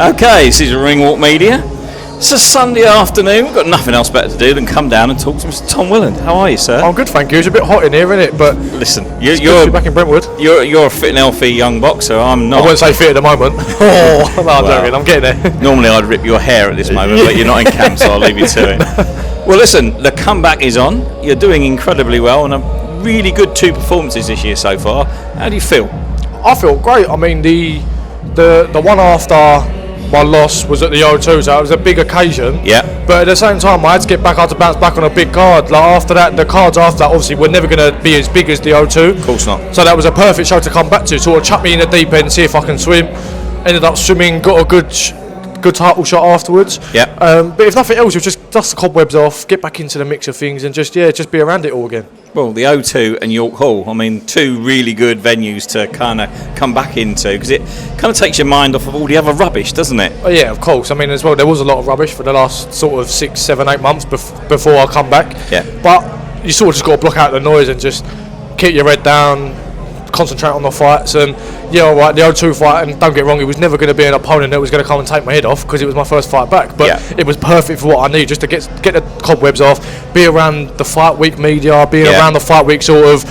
Okay, this is Ringwalk Media. It's a Sunday afternoon. We've got nothing else better to do than come down and talk to Mr. Tom Welland. How are you, sir? I'm good, thank you. It's a bit hot in here, isn't it? But listen, you're back in Brentwood. You're a fit and healthy young boxer. I'm not. I wouldn't say fit at the moment. Oh, no, I'm joking. I'm getting there. Normally I'd rip your hair at this moment, but you're not in camp, so I'll leave you to it. Well, listen, the comeback is on. You're doing incredibly well, and a really good 2 performances this year so far. How do you feel? I feel great. I mean, the one after my loss was at the O2, so it was a big occasion. Yeah. But at the same time, I had to get back. I had to bounce back on a big card. Like after that, the cards after that obviously were never going to be as big as the O2. Of course not. So that was a perfect show to come back to. Sort of chuck me in the deep end, see if I can swim. Ended up swimming, got a good title shot afterwards. Yeah. But if nothing else, you just dust the cobwebs off, get back into the mix of things, and just be around it all again. Well, the O2 and York Hall, I mean, 2 really good venues to kind of come back into, because it kind of takes your mind off of all the other rubbish, doesn't it? Oh, yeah, of course. I mean, as well, there was a lot of rubbish for the last sort of 6, 7, 8 months before I come back. Yeah. But you sort of just got to block out the noise and just keep your head down, concentrate on the fights. And yeah, all right, the O2 fight, and don't get wrong, it was never going to be an opponent that was going to come and take my head off, because it was my first fight back. But it was perfect for what I need, just to get the cobwebs off, be around the fight week media, around the fight week sort of.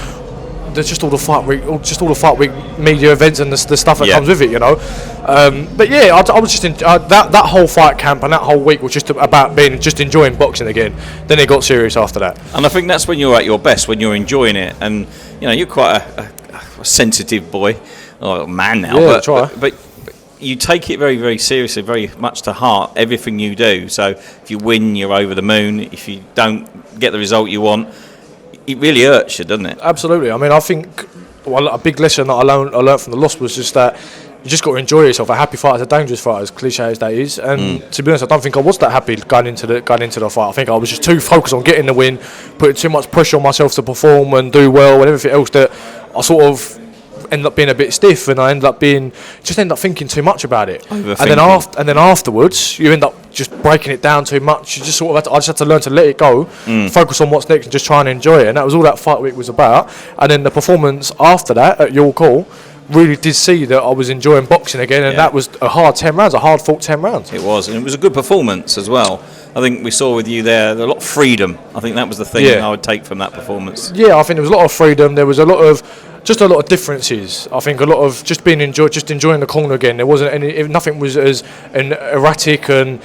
There's just all the fight week media events and the stuff that comes with it, you know. But yeah, I was just that whole fight camp and that whole week was just about just enjoying boxing again. Then it got serious after that. And I think that's when you're at your best, when you're enjoying it. And you know, you're quite a sensitive boy, or man now. Yeah, but you take it very, very seriously, very much to heart, everything you do. So if you win, you're over the moon. If you don't get the result you want, it really hurts you, doesn't it? Absolutely. I mean, I think a big lesson that I learned from the loss was just that you just got to enjoy yourself. A happy fight is a dangerous fight, as cliche as that is. And to be honest, I don't think I was that happy going into the fight. I think I was just too focused on getting the win, putting too much pressure on myself to perform and do well, and everything else that I sort of ended up being a bit stiff, and I ended up thinking too much about it. And then afterwards, you end up just breaking it down too much. You just sort of I just had to learn to let it go, focus on what's next, and just try and enjoy it. And that was all that fight week was about. And then the performance after that at York Hall really did see that I was enjoying boxing again, and that was a hard 10 rounds, a hard fought 10 rounds. It was, and it was a good performance as well. I think we saw with you there a lot of freedom. I think that was the thing I would take from that performance. Yeah, I think there was a lot of freedom. There was a lot of differences. I think a lot of just enjoying the corner again. There wasn't nothing was as erratic, and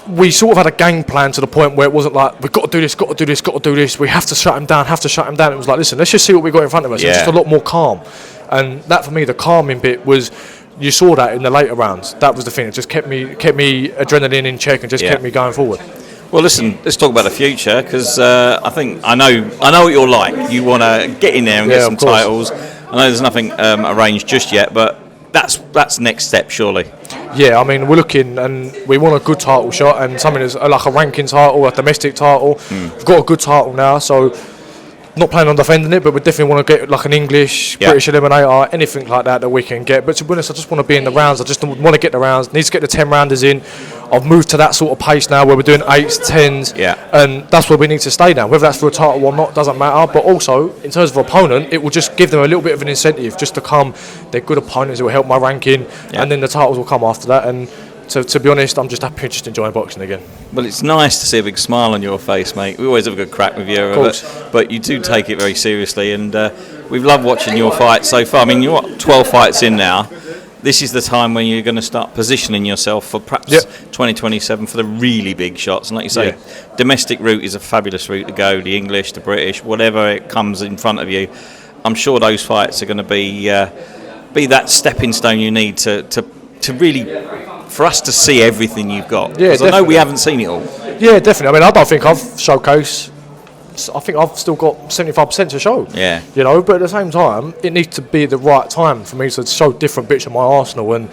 we sort of had a game plan to the point where it wasn't like we've got to do this. We have to shut him down. It was like, listen, let's just see what we got in front of us. Yeah. It was just a lot more calm, and that for me, the calming bit was. You saw that in the later rounds. That was the thing. It just kept me adrenaline in check and just kept me going forward. Well, listen, let's talk about the future, because I know what you're like. You want to get in there and get some titles. I know there's nothing arranged just yet, but that's next step, surely. Yeah, I mean, we're looking, and we want a good title shot, and something that's like a ranking title, a domestic title. We've got a good title now, so. Not planning on defending it, but we definitely want to get like an English, British eliminator, anything like that we can get. But to be honest, I just want to be in the rounds. I just want to get the rounds. Need to get the 10 rounders in. I've moved to that sort of pace now where we're doing 8s, 10s, and that's where we need to stay now. Whether that's for a title or not doesn't matter. But also, in terms of opponent, it will just give them a little bit of an incentive just to come. They're good opponents. It will help my ranking, and then the titles will come after that. And to be honest, I'm just happy just enjoying boxing again. Well, it's nice to see a big smile on your face, mate. We always have a good crack with you, but you do take it very seriously, and we've loved watching your fights so far. I mean, you're 12 fights in now. This is the time when you're going to start positioning yourself for perhaps 2027 for the really big shots. And like you say, domestic route is a fabulous route to go. The English, the British, whatever it comes in front of you, I'm sure those fights are going to be that stepping stone you need to really. For us to see everything you've got, because I know we haven't seen it all. Yeah, definitely. I mean, I don't think I've showcased. I think I've still got 75% to show. Yeah. You know, but at the same time, it needs to be the right time for me to show different bits of my arsenal. And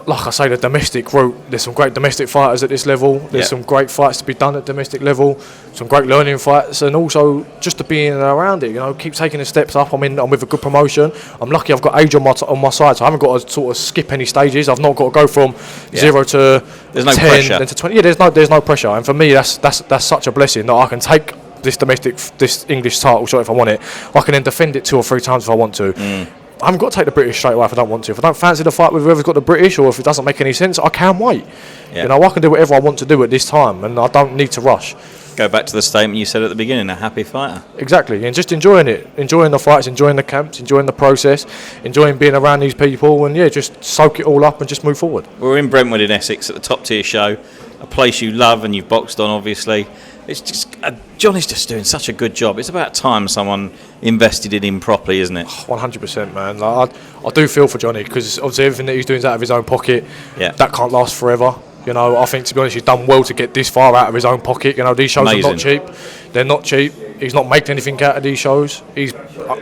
like I say, the domestic route. There's some great domestic fighters at this level. There's some great fights to be done at domestic level. Some great learning fights, and also just to be in and around it. You know, keep taking the steps up. I'm with a good promotion. I'm lucky. I've got age on my side, so I haven't got to sort of skip any stages. I've not got to go from 0 to there's 10, no pressure. Then to 20. Yeah, there's no pressure, and for me, that's such a blessing that I can take this English title shot if I want it. I can then defend it 2 or 3 times if I want to. I haven't got to take the British straight away if I don't want to. If I don't fancy the fight with whoever's got the British, or if it doesn't make any sense, I can wait. Yeah. You know, I can do whatever I want to do at this time, and I don't need to rush. Go back to the statement you said at the beginning, a happy fighter. Exactly, and just enjoying it, enjoying the fights, enjoying the camps, enjoying the process, enjoying being around these people, and just soak it all up and just move forward. We're in Brentwood in Essex at the top tier show, a place you love and you've boxed on, obviously. It's just Johnny's just doing such a good job. It's about time someone invested in him properly, isn't it? 100%, man. Like, I do feel for Johnny, because obviously everything that he's doing is out of his own pocket. Yeah. That can't last forever. You know, I think, to be honest, he's done well to get this far out of his own pocket. You know, these shows are not cheap. They're not cheap. He's not making anything out of these shows. He's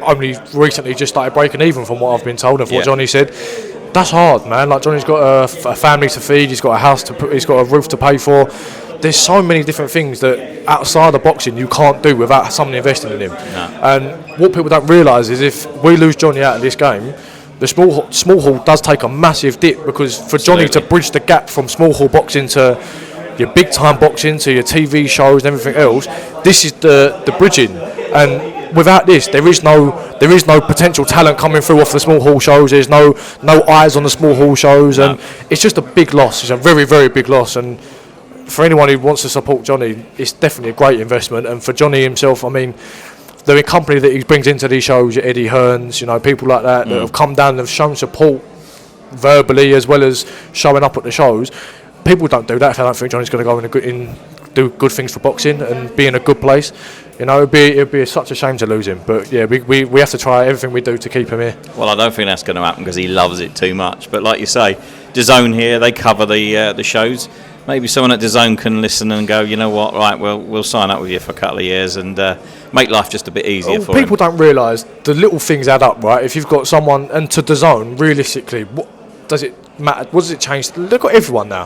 only recently just started breaking even, from what I've been told and from what Johnny said. That's hard, man. Like, Johnny's got a family to feed. He's got a house he's got a roof to pay for. There's so many different things that outside of boxing you can't do without someone investing in him. No. And what people don't realise is, if we lose Johnny out of this game, the small hall does take a massive dip, because for Johnny to bridge the gap from small hall boxing to your big time boxing to your TV shows and everything else, this is the bridging. And without this, there is no potential talent coming through off the small hall shows. There's no eyes on the small hall shows, and it's just a big loss. It's a very, very big loss. And for anyone who wants to support Johnny, it's definitely a great investment. And for Johnny himself, I mean, the company that he brings into these shows, Eddie Hearns, you know, people like that that have come down and have shown support verbally as well as showing up at the shows. People don't do that if they don't think Johnny's going to go do good things for boxing and be in a good place. You know, it'd be such a shame to lose him. But yeah, we have to try everything we do to keep him here. Well, I don't think that's going to happen because he loves it too much. But like you say, DAZN here, they cover the shows. Maybe someone at DAZN can listen and go, you know what, right, well, we'll sign up with you for a couple of years and make life just a bit easier for him. People don't realise the little things add up, right? If you've got someone, and to DAZN, realistically, what does it matter? What does it change? They've got everyone now.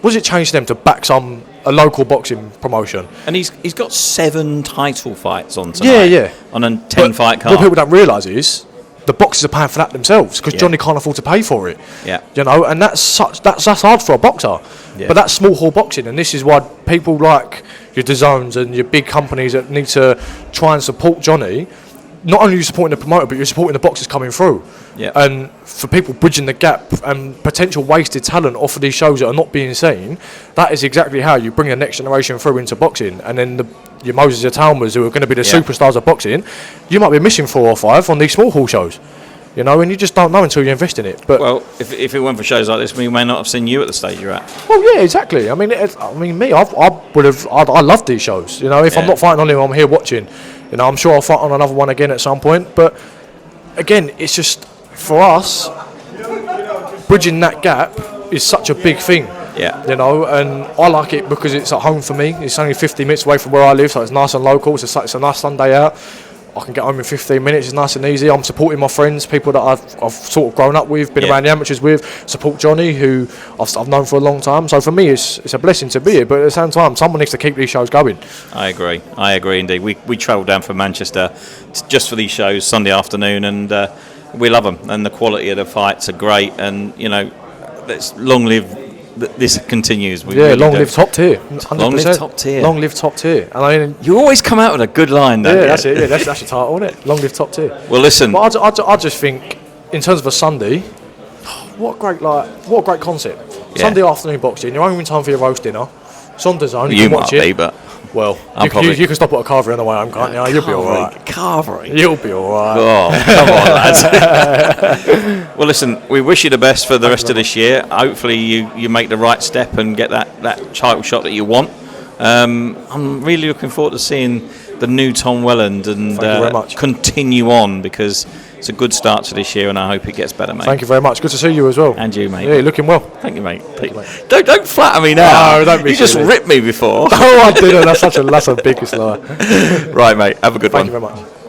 What does it change to them to back a local boxing promotion? And he's got 7 title fights on tonight. Yeah. On a 10-fight card. What people don't realise is the boxers are paying for that themselves, because Johnny can't afford to pay for it. Yeah. You know, and that's hard for a boxer. Yeah. But that's small hall boxing, and this is why people like your DAZNs and your big companies that need to try and support Johnny. Not only are you supporting the promoter, but you're supporting the boxers coming through. Yeah. And for people bridging the gap and potential wasted talent off of these shows that are not being seen, that is exactly how you bring the next generation through into boxing. And then your Moses, your Talmas, who are going to be the superstars of boxing, you might be missing 4 or 5 on these small hall shows. You know, and you just don't know until you invest in it. But well, if it weren't for shows like this, we may not have seen you at the stage you're at. Well, yeah, exactly. I mean, I love these shows. You know, if I'm not fighting on him, I'm here watching. You know, I'm sure I'll fight on another one again at some point. But again, it's just, for us, bridging that gap is such a big thing. Yeah. You know, and I like it because it's at home for me. It's only 50 minutes away from where I live, so it's nice and local. It's a nice Sunday out. I can get home in 15 minutes. It's nice and easy. I'm supporting my friends, people that I've sort of grown up with, been around the amateurs with. Support Johnny, who I've known for a long time. So for me, it's a blessing to be here. But at the same time, someone needs to keep these shows going. I agree indeed. We travelled down from Manchester just for these shows Sunday afternoon, and we love them. And the quality of the fights are great. And you know, let's long live. This continues. Really live top tier. 100%. Long live top tier. Long live top tier. And I mean, you always come out with a good line, don't you? That's it. Yeah, that's the title, isn't it? Long live top tier. Well, listen. But I just think, in terms of a Sunday, what a great concept. Yeah. Sunday afternoon boxing. You're home in time for your roast dinner. It's on DAZN. You can watch it. But well, you can stop at a carvery on the way home, can't you? You'll be all right. Carvery? You'll be all right. Oh, come on, lads. Well, listen, we wish you the best for the rest of this year. Hopefully you make the right step and get that title shot that you want. I'm really looking forward to seeing the new Tom Welland and continue on, because it's a good start to this year, and I hope it gets better, mate. Thank you very much. Good to see you as well. And you, mate. Yeah, you're looking well. Thank you, mate. Don't flatter me now. No, don't be You just ripped me before. Oh, I didn't. That's a biggest lie. Right, mate. Have a good one. Thank you very much.